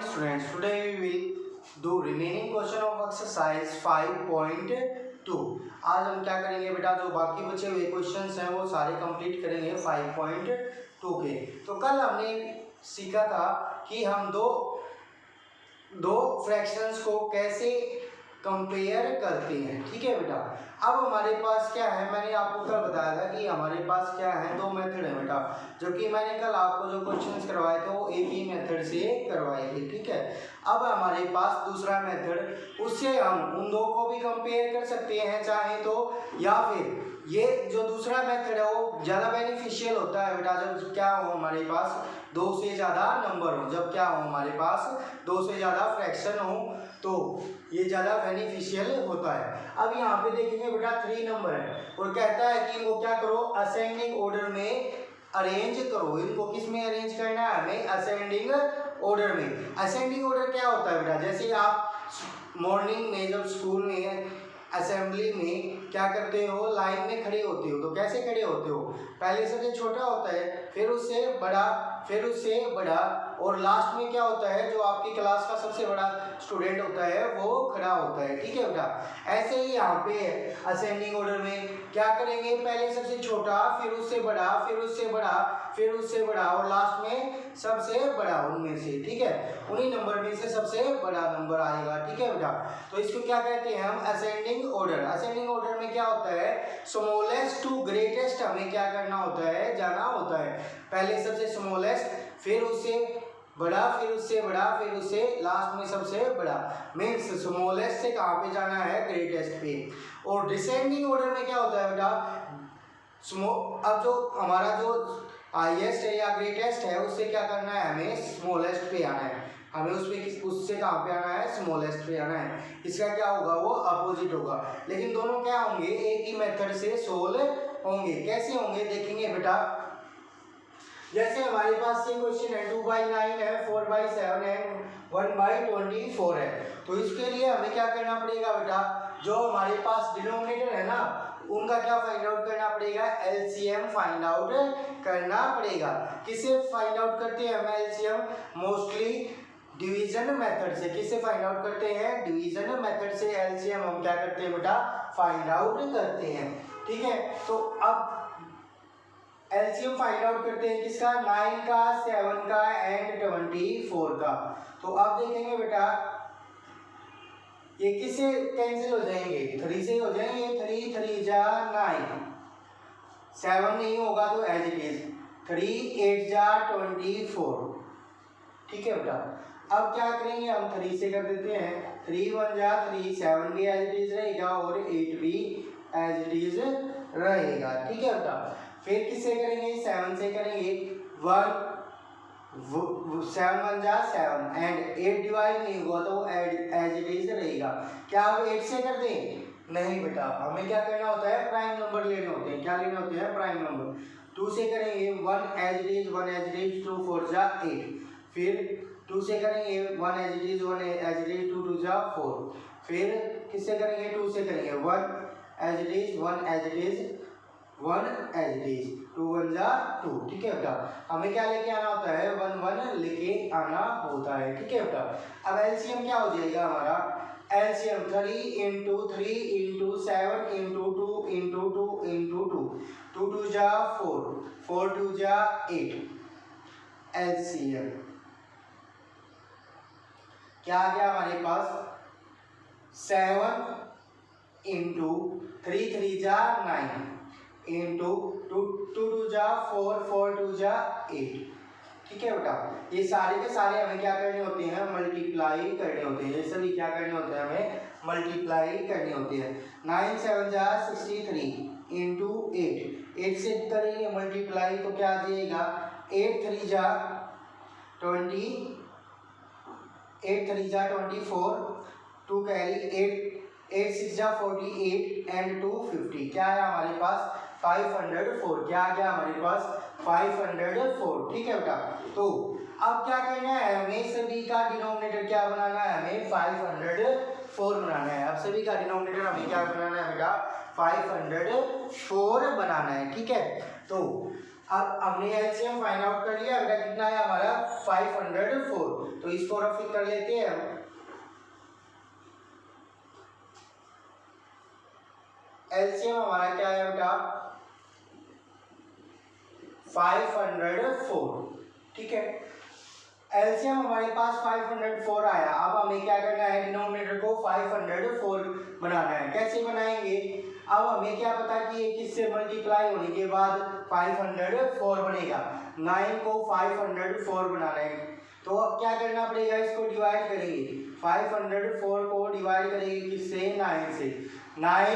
morning students. Today we will do remaining question of exercise 5.2. आज हम क्या करेंगे बेटा, जो बाकी बचे हुए क्वेश्चंस हैं वो सारे कंप्लीट करेंगे 5.2 के। तो कल हमने सीखा था कि हम दो फ्रैक्शंस को कैसे कंपेयर करते हैं, ठीक है बेटा। अब हमारे पास क्या है, मैंने आपको कल बताया था कि हमारे पास क्या है, दो मेथड है बेटा, जो कि मैंने कल आपको जो क्वेश्चंस करवाए थे वो एक ही मेथड से करवाए थे, ठीक है। अब हमारे पास दूसरा मेथड, उससे हम उन दो को भी कंपेयर कर सकते हैं चाहे तो, या फिर ये जो दूसरा मेथड है वो ज़्यादा बेनिफिशियल होता है बेटा जब क्या हो हमारे पास दो से ज़्यादा नंबर हो, जब क्या हो हमारे पास दो से ज़्यादा फ्रैक्शन हो तो ये ज़्यादा बेनिफिशियल होता है। अब यहाँ पे देखेंगे बेटा 3 नंबर है और कहता है कि इनको क्या करो, असेंडिंग ऑर्डर में अरेंज करो। इनको किस में अरेंज करना है, हमें असेंडिंग ऑर्डर में। असेंडिंग ऑर्डर क्या होता है बेटा, जैसे आप मॉर्निंग में जब स्कूल में असेंबली में क्या करते हो, लाइन में खड़े होते हो, तो कैसे खड़े होते हो, पहले सबसे छोटा होता है, फिर उससे बड़ा, फिर उससे बड़ा, और लास्ट में क्या होता है, जो आपकी क्लास का सबसे बड़ा स्टूडेंट होता है वो खड़ा होता है, ठीक है बेटा। ऐसे ही यहाँ पे असेंडिंग ऑर्डर में क्या करेंगे, पहले सबसे छोटा, फिर उससे बड़ा, फिर उससे बड़ा, फिर उससे बड़ा, और लास्ट में सबसे बड़ा उनमें से, ठीक है, उन्हीं नंबर में से सबसे बड़ा नंबर आएगा, ठीक है बेटा। तो इसको क्या कहते हैं हम, असेंडिंग ऑर्डर। असेंडिंग ऑर्डर में क्या होता है, स्मॉलेस्ट टू ग्रेटेस्ट हमें क्या करना होता है, जाना होता है। पहले सबसे स्मॉलेस्ट, फिर उससे बड़ा, फिर उससे बड़ा, फिर उससे लास्ट में सबसे बड़ा, मीन्स स्मॉलेस्ट से कहाँ पे जाना है, ग्रेटेस्ट पे। और डिसेंडिंग ऑर्डर में क्या होता है बेटा, अब जो हमारा जो हाईएस्ट है या ग्रेटेस्ट है उससे क्या करना है, हमें स्मॉलेस्ट पे आना है, हमें उससे कहाँ पे आना है, स्मॉलेस्ट पे आना है। इसका क्या होगा, वो अपोजिट होगा, लेकिन दोनों क्या होंगे, एक ही मेथड से सोल्व होंगे। कैसे होंगे देखेंगे बेटा, जैसे हमारे पास ये क्वेश्चन है 2/9 है, 4/7 है, 1/24 है, तो इसके लिए हमें क्या करना पड़ेगा बेटा, जो हमारे पास डिनोमिनेटर है ना उनका क्या फाइंड आउट करना पड़ेगा, एलसीएम फाइंड आउट करना पड़ेगा। किससे फाइंड आउट करते हैं हम एलसीएम, मोस्टली डिवीजन मेथड से। किससे फाइंड आउट करते हैं, डिवीजन मेथड से एलसीएम हम क्या करते हैं बेटा, फाइंड आउट करते हैं, ठीक है। तो अब एलसीएम फाइंड आउट करते हैं किसका, 9 का, 7 का एंड 24 का। तो अब देखेंगे बेटा ये किससे कैंसिल हो जाएंगे, 3 से हो जाएंगे, 3 3 जा 9, 7 नहीं होगा तो एज इट इज, 3 8 जा 24, ठीक है बेटा। अब क्या करेंगे हम, 3 से कर देते हैं, 3 1 जा 3, 7 भी एज इट इज रहेगा और 8 भी एज इट इज रहेगा, ठीक है बेटा। फिर किससे करेंगे, 7 से करेंगे, 7 1 जा 7 एंड 8 डिवाइड नहीं हुआ तो एज इट इज रहेगा। क्या अब 8 से कर दें, नहीं बेटा, हमें क्या करना होता है, प्राइम नंबर लेने होते हैं। क्या लेने होते हैं, प्राइम नंबर। 2 से करेंगे, 1 as it is, 1 as it is, 2 4 जा 8, फिर 2 से करेंगे, 1 as it is, 1 as it is, 2 2 जा 4, फिर किससे करेंगे, 2 से करेंगे, 1 as it is, 1 as it is, 1 as it is, 2 1 जा 2, ठीक है बेटा। हमें क्या लेके आना होता है, 1 1 लेके आना होता है, ठीक है बेटा। अब एलसीएम क्या हो जाएगा हमारा, LCM 3 into 3 into 7 into 2 into 2 into 2, 2 2 जा 4, 4 2 जा 8, एलसीएम क्या आ गया हमारे पास, 7 इंटू 3 3 जा 9 इंटू 2 2 जा 4, 4 2 जा 8, ठीक है बेटा। ये सारे के सारे हमें क्या करने होते हैं, मल्टीप्लाई करने होते हैं। ये सभी क्या करने होते हैं, हमें मल्टीप्लाई करने होते हैं। 9 7 जा 63 इंटू 8 से करेंगे मल्टीप्लाई तो क्या आ जाएगा, 8 3 जा 20, 8 3 जा 24, 2 कैरी 8 6 जा 48 एंड 2 50, क्या है हमारे पास 504। क्या आ गया हमारे पास, 504, ठीक है बेटा। तो अब क्या करना है, हमें सभी का डिनोमिनेटर क्या बनाना है, हमें 504 बनाना है। अब सभी का डिनोमिनेटर हमें क्या बनाना है बेटा, 504 बनाना है, ठीक है। तो अब हमने एलसीएम फाइंड आउट कर लिया, बेटा कितना है हमारा 504, तो इसको रफ कर लेते हैं हम। एलसीएम हमारा क्या है बेटा 504, ठीक है। एलसीएम हमारे पास 504 आया। अब हमें क्या करना है, डिनोमिनेटर को 504 बनाना है। कैसे बनाएंगे, अब हमें क्या पता कि ये किससे मल्टीप्लाई होने के बाद 504 बनेगा। 9 को 504 बनाना है, तो अब क्या करना पड़ेगा, इसको डिवाइड करेंगे। 504 को डिवाइड करेंगे किससे, 9 से। 9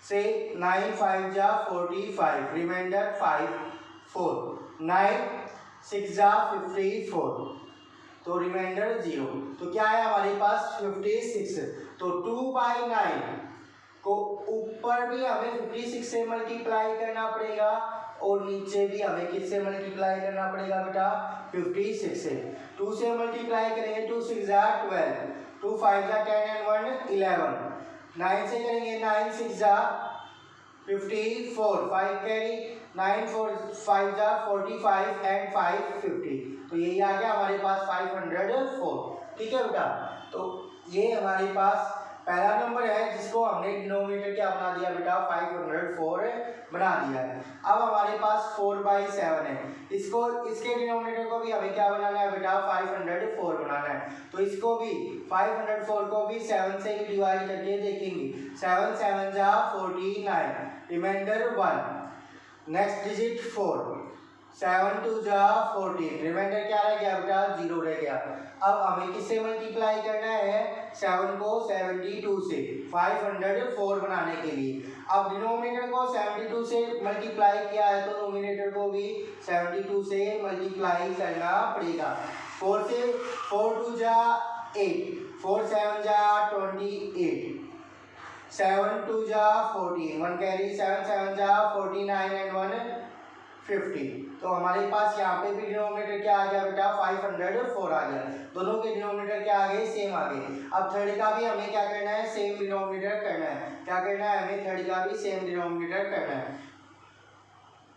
से 9 5 जा 45, रिमाइंडर 5 4, 9 6 जा 54, तो रिमाइंडर 0। तो क्या है हमारे पास 56। तो 2/9 को ऊपर भी हमें 56 से मल्टीप्लाई करना पड़ेगा और नीचे भी हमें किससे मल्टीप्लाई करना पड़ेगा बेटा 56 से। 2 से मल्टीप्लाई करेंगे, 2 6 जा 12, 2 5 जा 10 and 1 11, 9 से करेंगे 9 6 जा 54, 5 कैरी, 9 4 5 जा 45 एंड 5 50, तो यही आ गया हमारे पास 504, ठीक है बेटा। तो ये हमारे पास पहला नंबर है जिसको हमने डिनोमिनेटर क्या बना दिया बेटा 504 बना दिया है। अब हमारे पास 4/7 है, इसको इसके डिनोमिनेटर को भी हमें क्या बनाना है बेटा 504 बनाना है। तो इसको भी 504 को भी 7 से डिवाइड करके देखेंगे। 7 7 जा 49, रिमाइंडर 1, नेक्स्ट डिजिट 4, 7 2 जा 14, रिमाइंडर क्या रह गया बेटा 0 रह गया। अब हमें किससे मल्टीप्लाई करना है, 7 को 72 से 504 बनाने के लिए। अब डिनोमिनेटर को 72 से मल्टीप्लाई किया है तो नोमिनेटर को भी 72 से मल्टीप्लाई करना पड़ेगा। 4 से 4 2 जा 8, 4 7 जा 28, 7 2 जा 14, 1 कैरी, 7 7 जा 49 एंड 1 50, तो हमारे पास यहाँ पे भी डिनोमिनेटर क्या आ गया बेटा 504 आ गया। दोनों के डिनोमिनेटर क्या आ गए, सेम आ गए। अब थर्ड का भी हमें क्या करना है, सेम डिनोमिनेटर करना है। क्या करना है हमें, थर्ड का भी सेम डिनोमिनेटर करना है।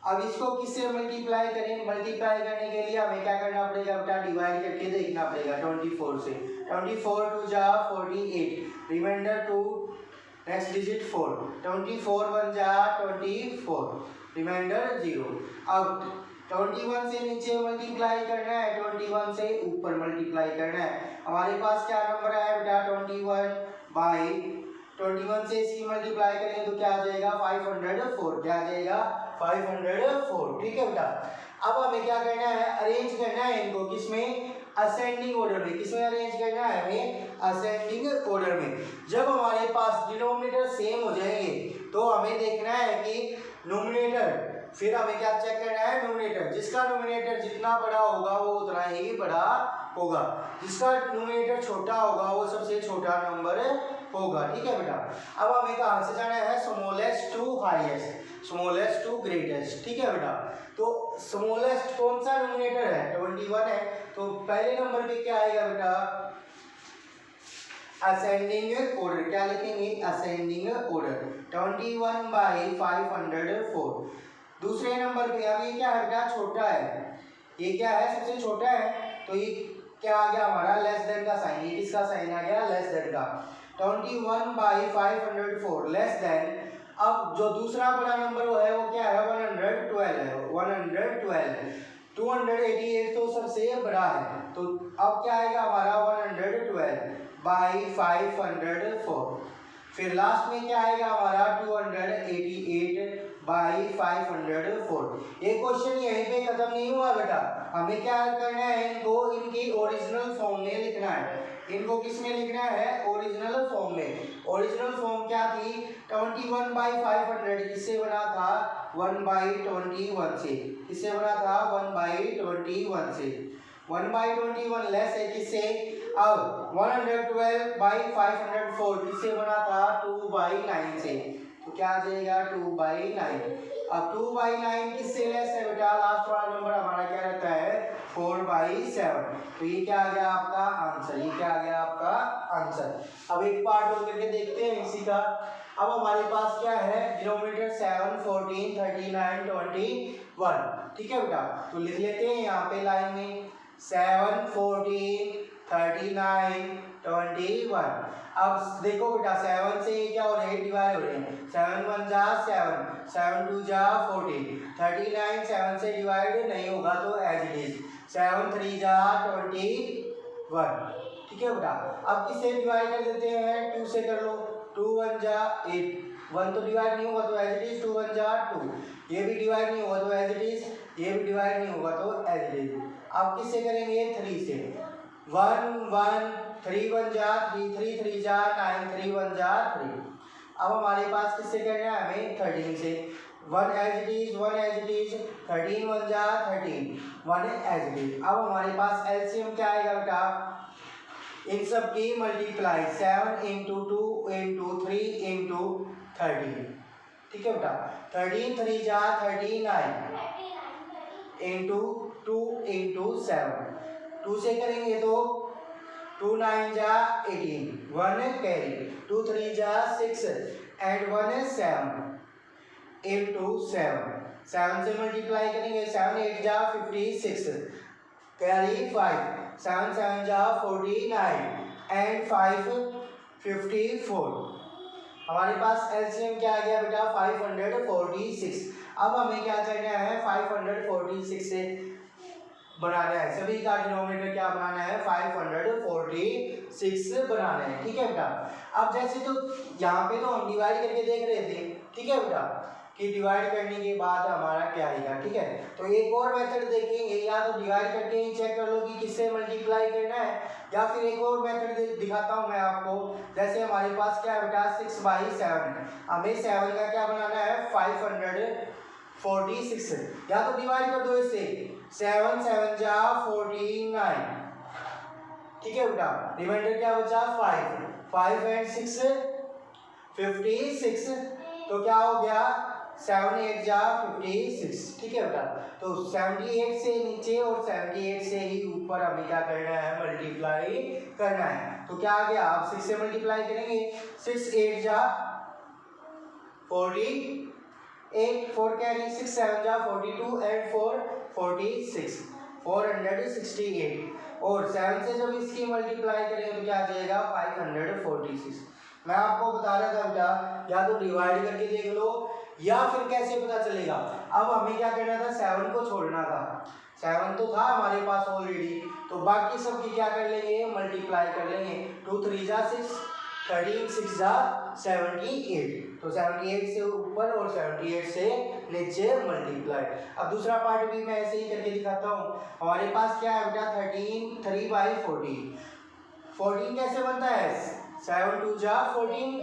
अब इसको किससे मल्टीप्लाई करें, मल्टीप्लाई करने के लिए हमें क्या करना पड़ेगा बेटा डिवाइड करके देखना पड़ेगा 24 से। 24 2 जा 48, रिमाइंडर 2, नेक्स्ट डिजिट 4, 24 1 जा 24, रिमाइंडर 0। अब 21 से नीचे मल्टीप्लाई करना है, 21 से ऊपर मल्टीप्लाई करना है। हमारे पास क्या नंबर है बेटा 21 से इसकी मल्टीप्लाई करें तो क्या आ जाएगा 504, क्या आ जाएगा 504, ठीक है बेटा। अब हमें क्या करना है, अरेंज करना है इनको किसमें, असेंडिंग ऑर्डर में। किसमें अरेंज करना है हमें, असेंडिंग ऑर्डर में। जब हमारे पास डिनोमिनेटर सेम हो जाएंगे तो हमें देखना है कि नोमिनेटर, फिर हमें क्या चेक करना है, नोमिनेटर, जिसका नोमिनेटर जितना बड़ा होगा वो उतना ही बड़ा होगा, जिसका नोमिनेटर छोटा होगा वो सबसे छोटा नंबर होगा, ठीक है बेटा। अब हमें कहाँ से जाना है, smallest to highest, smallest to greatest, ठीक है बेटा। तो स्मॉलेस्ट कौन सा नोमिनेटर है, 21 है, तो पहले नंबर पे क्या आएगा बेटा असेंडिंग ऑर्डर, क्या लिखेंगे असेंडिंग ऑर्डर, 21/504। दूसरे नंबर पे अब ये क्या है बेटा छोटा है, ये क्या है सबसे छोटा है, तो ये क्या आ गया हमारा लेस देन का साइन, ये किसका साइन आ गया लेस देन का, 21/504 लेस देन। अब जो दूसरा बड़ा नंबर वो है वो क्या है 112 है, 112, 288 तो सबसे बड़ा है, तो अब क्या आएगा हमारा 112/504। फिर लास्ट में क्या आएगा हमारा 288/504। ये क्वेश्चन यहीं पे खत्म नहीं हुआ बेटा, हमें क्या करना है, इनको इनकी ओरिजिनल फॉर्म में लिखना है। इनको किस में लिखना है, ओरिजिनल फॉर्म में। ओरिजिनल फॉर्म क्या थी, 21/500 किससे बना था 1/21 से, किससे बना था 1/21 से, 1/21 लेस है किससे, अब 112/504 किससे बना था 2/9 से, तो क्या आ जाएगा 2/9। अब 2/9 किससे लेस है बेटा, लास्ट वाला नंबर हमारा क्या रहता है 4/7, तो ये क्या आ गया आपका आंसर, ये क्या आ गया आपका आंसर। अब एक पार्ट और करके देखते हैं इसी का। अब हमारे पास क्या है डिनोमिनेटर 7 14 39 21, ठीक है बेटा, तो लिख लेते हैं यहाँ पे लाइन में 7, 14, 39, 21। अब देखो बेटा 7 से क्या हो रहे हैं, डिवाइड हो रहे हैं। 7 1 जा 7, 7 2 जा 14, 39 7 से डिवाइड नहीं होगा तो एज इट इज 7 3 जा 21। ठीक है बेटा, अब किससे डिवाइड कर देते हैं, 2 से कर लो। 2 1 जा 8, 1 तो डिवाइड नहीं होगा तो एज इट इज 2 1 जा 2, ये भी डिवाइड नहीं होगा तो एज इट इज, ये भी डिवाइड नहीं होगा तो एज इट इज। अब किससे करेंगे, 3 से। 1 1 3 1 जा 3, 3 3 जा 9, 3 1 जा 3। अब हमारे पास किससे करना है, हमें 13 से। 1 as it is, 1 as it is, 13 1 जा 13, 1 एज इट इज। अब हमारे पास एलसीएम क्या आएगा बेटा, इन सब की मल्टीप्लाई 7 इंटू 2 इंटू 3 इंटू 13। ठीक है बेटा, 13 3 जा 39 इंटू 2 इंटू 7, 2 से करेंगे तो 2 9 जा 18, 1 कैरी, 2 3 जा 6 एंड 1 7 इंटू 7, 7 से मल्टीप्लाई करेंगे, 7 8 जा 56 कैरी 5, 7 7 जा 49 एंड 5 54। हमारे पास एलसीएम क्या आ गया बेटा, 546। अब हमें क्या करना है, 546 से बनाना है, सभी का डिनोमिनेटर क्या बनाना है, 546 बनाना है। ठीक है बेटा, अब जैसे तो यहाँ पे तो हम डिवाइड करके देख रहे थे, ठीक है बेटा, कि डिवाइड करने के बाद हमारा क्या आएगा। ठीक है, तो एक और मेथड देखेंगे, या तो डिवाइड करके ही चेक कर लो कि किससे मल्टीप्लाई करना है, या फिर एक और मेथड दिखाता हूँ मैं आपको। जैसे हमारे पास क्या है बेटा, 6/7 है, हमें 7 का क्या बनाना है, 546, या तो डिवाइड कर दो इससे, 7 7 जा 49। ठीक है बेटा, रिमाइंडर क्या बचा, 5 एंड 6 56, तो क्या हो गया, 7 8 जा 56। ठीक है बेटा, तो 78 से नीचे और 78 से ही ऊपर हमें क्या करना है, मल्टीप्लाई करना है। तो क्या आ गया, आप 6 से मल्टीप्लाई करेंगे, 6 8 जा 48, 4 कैरी, 6 7 जा 42 एंड 4 46, 468, और 7 से जब इसकी मल्टीप्लाई करेंगे तो क्या आ जाएगा, 546। मैं आपको बता रहा था बेटा, या तो डिवाइड करके देख लो, या फिर कैसे पता चलेगा। अब हमें क्या करना था, 7 को छोड़ना था, 7 तो था हमारे पास ऑलरेडी, तो बाकी सब की क्या कर लेंगे, मल्टीप्लाई कर लेंगे। 2 3 जा 6, 13 6 जा 78, तो 78 से ऊपर और 78 से नीचे मल्टीप्लाई। अब दूसरा पार्ट भी मैं ऐसे ही करके दिखाता हूँ। हमारे पास क्या है बेटा, 3/14, 14 कैसे बनता है, 7 2 जा 14।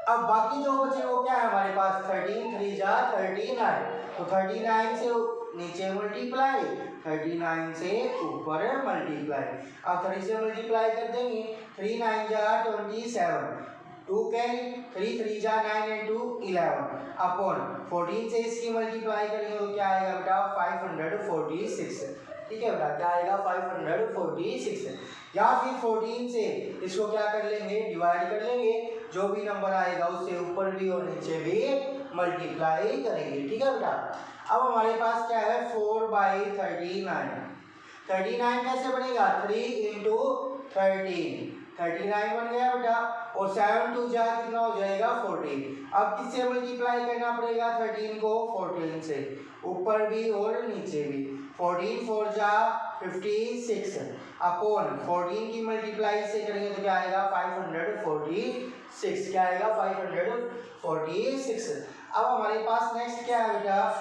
अब बाकी जो बचे वो क्या है हमारे पास, 13 3 जा 39, तो 39 से नीचे मल्टीप्लाई, 39 से ऊपर मल्टीप्लाई। अब 3 से मल्टीप्लाई कर देंगे, 3 9 जा 27, 2 कैरी, 3 3 जा 9 एंड 2 11 अपॉन 14 से इसकी मल्टीप्लाई करेंगे तो क्या आएगा बेटा, 546। ठीक है बेटा, क्या आएगा, 546, या फिर 14 से इसको क्या कर लेंगे, डिवाइड कर लेंगे, जो भी नंबर आएगा उससे ऊपर भी और नीचे भी मल्टीप्लाई करेंगे। ठीक है बेटा, अब हमारे पास क्या है, 4/39, 39 कैसे बनेगा, 3 इंटू 13, 39 बन गया बेटा, और 7 2 जा कितना हो जाएगा, 14। अब किससे मल्टीप्लाई करना पड़ेगा, 13 को 14 से, ऊपर भी और नीचे भी। 14 4 जा 56 अपॉन 14 की मल्टीप्लाई से करेंगे तो क्या आएगा, 546। क्या आएगा, 546। अब हमारे पास नेक्स्ट क्या है बेटा,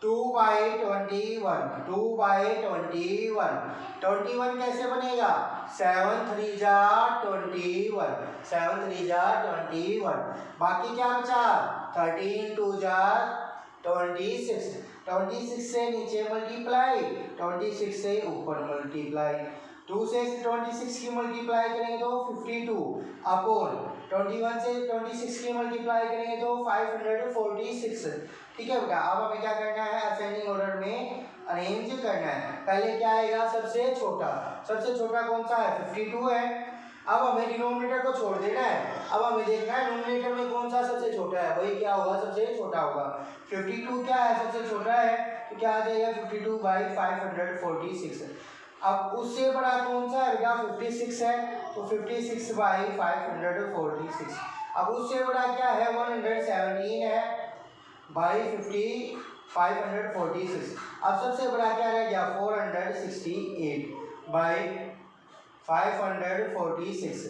2/21, 2/21, 21 कैसे बनेगा, 7 3 जा 21, 7 3 जा 21। बाकी क्या बचा, 13 2 जा 26, 26 से नीचे मल्टीप्लाई, 26 से ऊपर मल्टीप्लाई। 2 से 26 की मल्टीप्लाई करेंगे तो 52 अपॉन 21 से 26 की मल्टीप्लाई करेंगे तो 546। ठीक है बेटा, अब हमें क्या करना है, असेंडिंग ऑर्डर में अरेंज करना है। पहले क्या आएगा, सबसे छोटा कौन सा है, 52 है, अब हमें डिनोमिनेटर को छोड़ देना है, अब हमें देखना है डिनोमिनेटर में कौन सा सबसे छोटा है, वही क्या होगा, सबसे छोटा होगा। 52 क्या है, सबसे छोटा है, तो क्या आ जाएगा 52/546। अब उससे बड़ा कौन सा है बेटा, 56 है, तो 56/546। अब उससे बड़ा क्या है, 117 है बाई 546। अब सबसे बड़ा क्या रह गया, 468 बाई 546।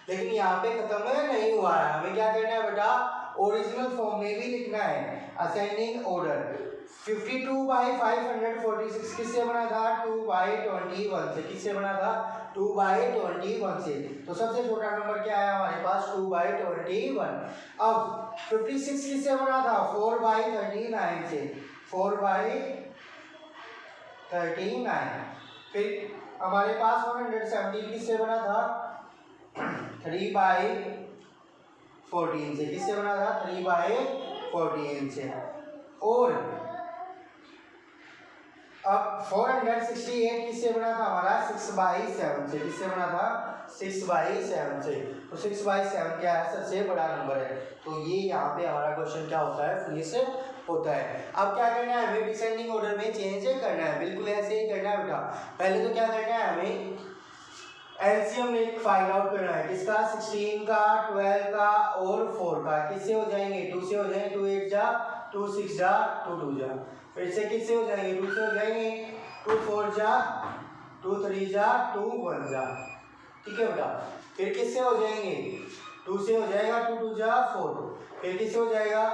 लेकिन यहाँ पे खत्म नहीं हुआ है, हमें क्या करना है बेटा, ओरिजिनल फॉर्म में भी लिखना है, असेंडिंग ऑर्डर। 52/546 किससे बना था, 2/21 से। किससे बना था, 2/21 से। तो सबसे छोटा नंबर क्या है हमारे पास, 2/21। अब 56 किससे बना था, 4/39 से। 4/39। फिर हमारे पास 117 किससे बना था, 3/14 से। किससे बना था, 3/14 से। और अब 468 किससे बना था हमारा, 6/7 से। किससे बना था, 6/7 से। तो 6/7 क्या है, सबसे बड़ा नंबर है। तो ये यहाँ पे हमारा क्वेश्चन क्या होता है, फिनिश होता है। अब क्या करना है, हमें डिसेंडिंग ऑर्डर में चेंज करना है, बिल्कुल ऐसे ही करना है बेटा। पहले तो क्या करना है, हमें एलसीएम फाइंड आउट करना है, किसका, 16 का, 12 का और 4 का। किससे हो जाएंगे, 2 से हो जाएंगे, 2 8 जा, 2 6 जा, 2 2 जा। फिर से किससे हो जाएंगे, 2 से हो जाएंगे, 2 4 जा, 2 3 जा, 2 1 जा। ठीक है बेटा। फिर किससे हो जाएंगे, 2 से हो जाएगा, 2 2 जा 4। फिर किससे हो जाएगा,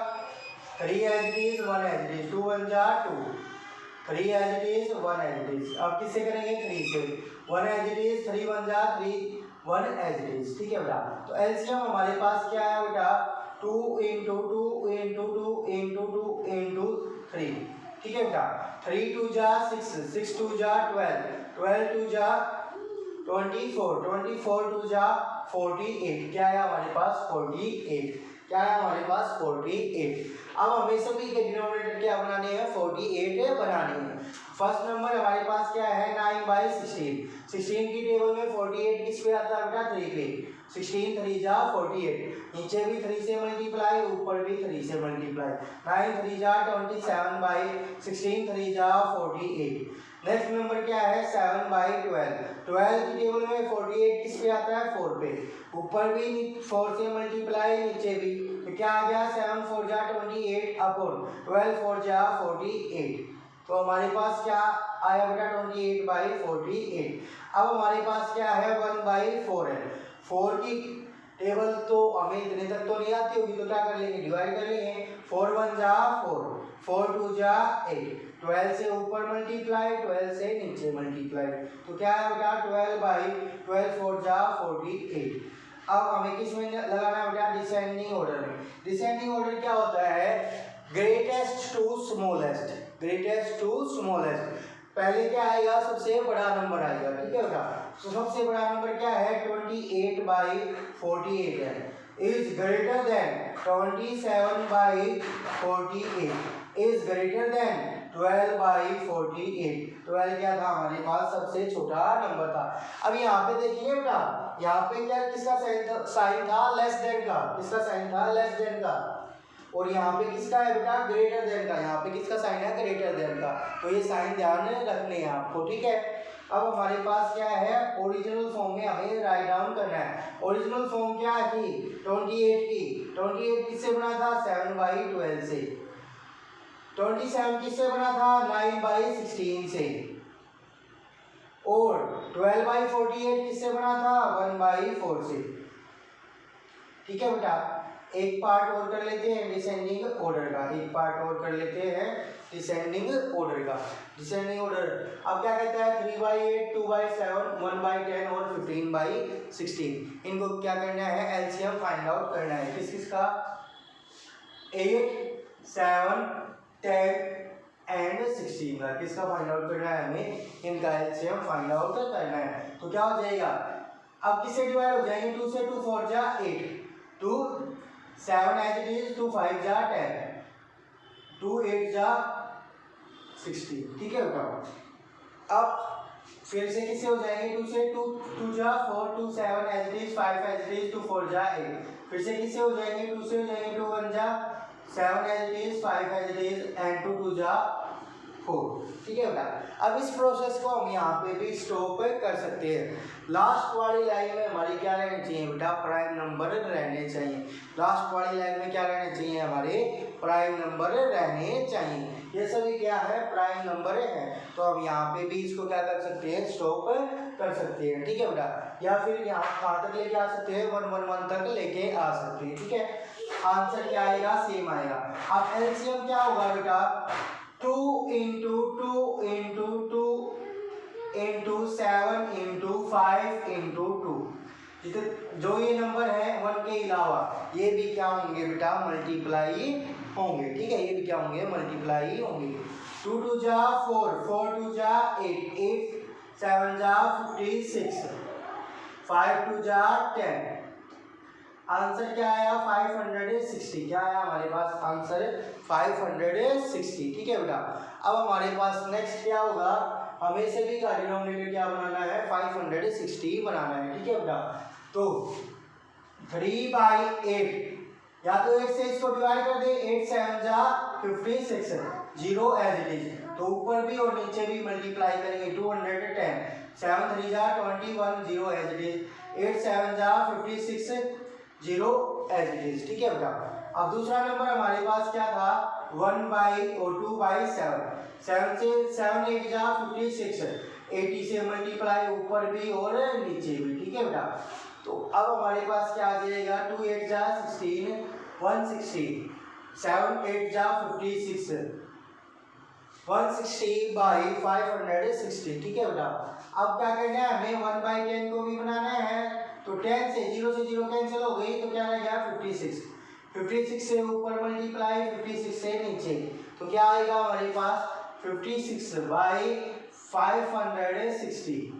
3 as it is, 1 as it is, 2 1 जा 2, 3 as it is, 1 as it is. अब किससे करेंगे, 3 से, 1 एज इट इज, 3 1 जा 3, 1 एज इट इज। ठीक है बेटा। तो एलसीएम हमारे पास क्या है बेटा, 2 into 2 into 2 into 2 into 3। ठीक है बेटा। 3 2 जा 6, 6 2 जा 12, 12 2 जा 24, 24 2 जा 48। क्या है हमारे पास, 48। क्या है हमारे पास, 48। अब हमें सभी के डिनोमिनेटर क्या बनाने हैं, 48 बनाने हैं। फर्स्ट नंबर हमारे पास क्या है, 9/16। 16 की टेबल में 48 किस पे आता है बेटा, 3 पे। 16 3 जा 48, नीचे भी 3 से मल्टीप्लाई, ऊपर भी 3 से मल्टीप्लाई। 9 3 जा 27/16, 3 जा 48। नेक्स्ट नंबर क्या है, 7/12। 12 की टेबल में 48 किस पे आता है, 4 पे। ऊपर भी 4 से मल्टीप्लाई, नीचे भी। तो क्या आ गया, 7 4 जा 28 अपॉन 12 4 जा 48। तो हमारे पास क्या आया बेटा, 28/48। अब हमारे पास क्या है, 1/4 है। 4 की टेबल तो हमें इतने तक तो नहीं आती होगी, तो क्या कर लेंगे, डिवाइड कर लेंगे। 4 1 जा 4, 4 2 जा 8, 12 से ऊपर मल्टीप्लाई, 12 से नीचे मल्टीप्लाई। तो क्या है बेटा, 12/12, 4 जा 48। अब हमें किस में लगाना है बेटा, डिसेंडिंग ऑर्डर में। डिसेंडिंग ऑर्डर क्या होता है, greatest to smallest. Greatest to smallest. पहले क्या आएगा, सबसे बड़ा नंबर आएगा। ठीक है बेटा। तो सबसे बड़ा नंबर क्या है, 28/48 है, is greater than 27/48, is greater than 12/48। 12 क्या था हमारे पास, सबसे छोटा नंबर था। अब यहाँ पे देखिए बेटा, यहाँ पे क्या किसका साइन था, लेस देन का। किसका साइन था, लेस देन का। और यहाँ पे किसका है बेटा, ग्रेटर देन का। यहाँ पे किसका साइन है, ग्रेटर देन का। तो ये साइन ध्यान रखने हैं आपको। ठीक है। अब हमारे पास क्या है, ओरिजिनल फॉर्म में हमें राइट डाउन करना है। ओरिजिनल फॉर्म क्या थी, 28 की। 28 किससे बना था, 7/12 से। 27 किससे बना था, 9/16 से। और 12/48 किससे बना था, 1/4 से। ठीक है बेटा। एक पार्ट और कर लेते हैं डिसेंडिंग ऑर्डर का, एक पार्ट और कर लेते हैं डिसेंडिंग ऑर्डर का। डिसेंडिंग ऑर्डर अब क्या कहता है, 3/8, 2/7, 1/10 और 15/16। इनको क्या करना है, एलसीएम फाइंड आउट करना है। किस किस का, 8 7 10 एंड 16 का। किसका फाइंड आउट करना है, हमें इनका एलसीएम फाइंड आउट करना है। तो क्या हो जाएगा, अब किससे डिवाइड हो जाएंगे, 2 से 2 4 जा 8, 2 7 एज इट इज, 2 5 जा 10, 2 8 जा 16। ठीक है बेटा। अब फिर से किससे हो जाएंगे, 2 से 2 जा 4, 2 7 as it is, 5 as it is, 2 4 जा 8। फिर से किससे हो जाएंगे, 2 से हो जाएंगे, 2 1 जा 7 as it is, 5 as it is and 2 2 जा 4। ठीक है बेटा, अब इस प्रोसेस को हम यहाँ पे भी स्टॉप कर सकते हैं। लास्ट वाली लाइन में हमारी क्या रहनी चाहिए बेटा, प्राइम नंबर रहने चाहिए। लास्ट वाली लाइन में क्या रहने चाहिए, हमारे प्राइम नंबर रहने चाहिए। ये सभी क्या है, प्राइम नंबर है। तो हम यहाँ पे भी इसको क्या कर सकते हैं, स्टॉप कर सकते हैं। ठीक है बेटा, या फिर यहाँ कहाँ तक लेके आ सकते हैं, 1 1 1 तक लेके आ सकते हैं। ठीक है, आंसर क्या आएगा, सेम आएगा। अब एलसीएम क्या होगा बेटा, 2 into 2 into 2 into 7 into 5 into 2। जो ये नंबर है 1 के अलावा ये भी क्या होंगे बेटा, मल्टीप्लाई होंगे। ठीक है, ये भी क्या होंगे, मल्टीप्लाई होंगे। 2 2 जा 4, 4 2 जा 8, 8 7 जा 56, 5 2 जा 10। आंसर क्या आया, 560। क्या आया हमारे पास आंसर, 560। ठीक है बेटा, अब हमारे पास नेक्स्ट क्या होगा, हमें सभी का डिनोमिनेटर क्या बनाना है, 560 बनाना है। ठीक है बेटा, तो 3/8, या तो 8 से इसको डिवाइड कर दे, 8 7 जा 56, 0 एज इट इज। तो ऊपर भी और नीचे भी मल्टीप्लाई करेंगे, 210, 7 3 जा 21, 0 एज इट इज, 8 7 जा 56, 0 एज इट इज। ठीक है बेटा, अब दूसरा नंबर हमारे पास क्या था, 2/7, 7 से 7 8 जा 56, 80 से मल्टीप्लाई ऊपर भी और नीचे भी। ठीक है बेटा, तो अब हमारे पास क्या आ जाएगा, 2 8 जा 16, 160, 7 8 जा 56, 160/560। ठीक है बेटा, अब क्या करना है, हमें 1/10 को भी बनाना है। तो 10 से 0 कैंसिल हो गई, तो क्या रह गया, 56, 56 से ऊपर मल्टीप्लाई, 56 से नीचे, तो क्या आएगा हमारे पास, 56/560।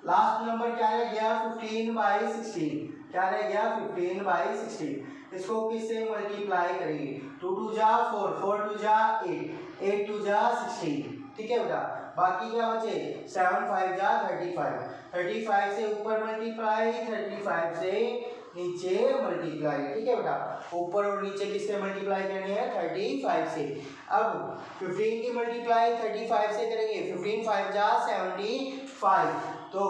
लास्ट नंबर क्या रह गया, 15/16। क्या रह गया, 15/16। इसको किससे मल्टीप्लाई करेंगे, 2 2 जा 4, 4 2 जा 8, 8 2 जा 16। ठीक है बेटा, बाकी क्या बचे, 7 5 जा 35, 35 से ऊपर मल्टीप्लाई, 35 से नीचे मल्टीप्लाई। ठीक है बेटा, ऊपर और नीचे किससे मल्टीप्लाई करनी है, 35 से। अब 15 की मल्टीप्लाई 35 से करेंगे, 15 5 जा 75, तो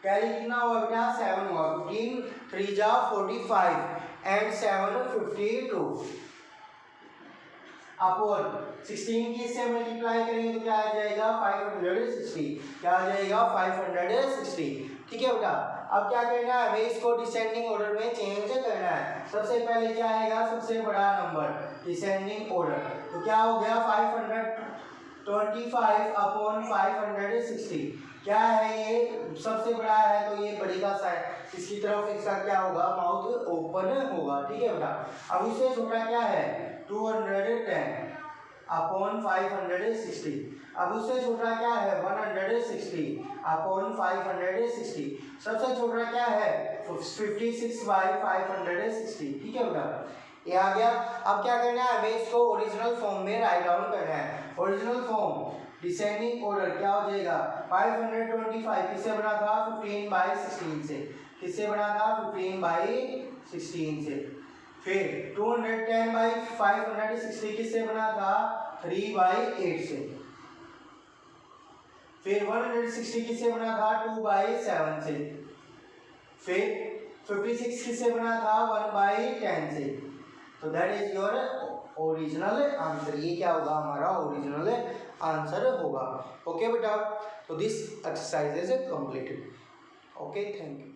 कैरी कितना हुआ बेटा, 7 हुआ, 15 3 जा 45 एंड 7 52 अपॉन 16 की इससे मल्टीप्लाई करेंगे तो क्या आ जाएगा, 560। क्या आ जाएगा, 560। ठीक है बेटा, अब क्या करना है, हमें इसको डिसेंडिंग ऑर्डर में चेंज करना है। सबसे पहले क्या आएगा, सबसे बड़ा नंबर डिसेंडिंग ऑर्डर, तो क्या हो गया, 525 अपॉन 560। क्या है ये, सबसे बड़ा है तो ये बड़ी का साइड, इसकी तरफ इसका क्या होगा, माउथ ओपन होगा। ठीक है बेटा, अब इससे छोटा क्या है, 210 अपॉन 560। अब उससे छोटा क्या है, 160 अपॉन 560। सबसे छोटा क्या है, 56/560। ठीक है बेटा, ये आ गया। अब क्या करना है, हमें इसको ओरिजिनल फॉर्म में राइट डाउन करना है। ओरिजिनल फॉर्म डिसेंडिंग ऑर्डर क्या हो जाएगा, 525 किससे बना था, 15/16 से। किससे बना था, 15/16 से। फिर 210/560 किससे बना था, 3/8 से। फिर 160 किससे बना था, 2/7 से। फिर 56 किससे बना था, 1/10 से। तो that is your original answer. ये क्या होगा, हमारा ओरिजिनल आंसर होगा। ओके बेटा, तो this exercise is completed. Okay, thank you.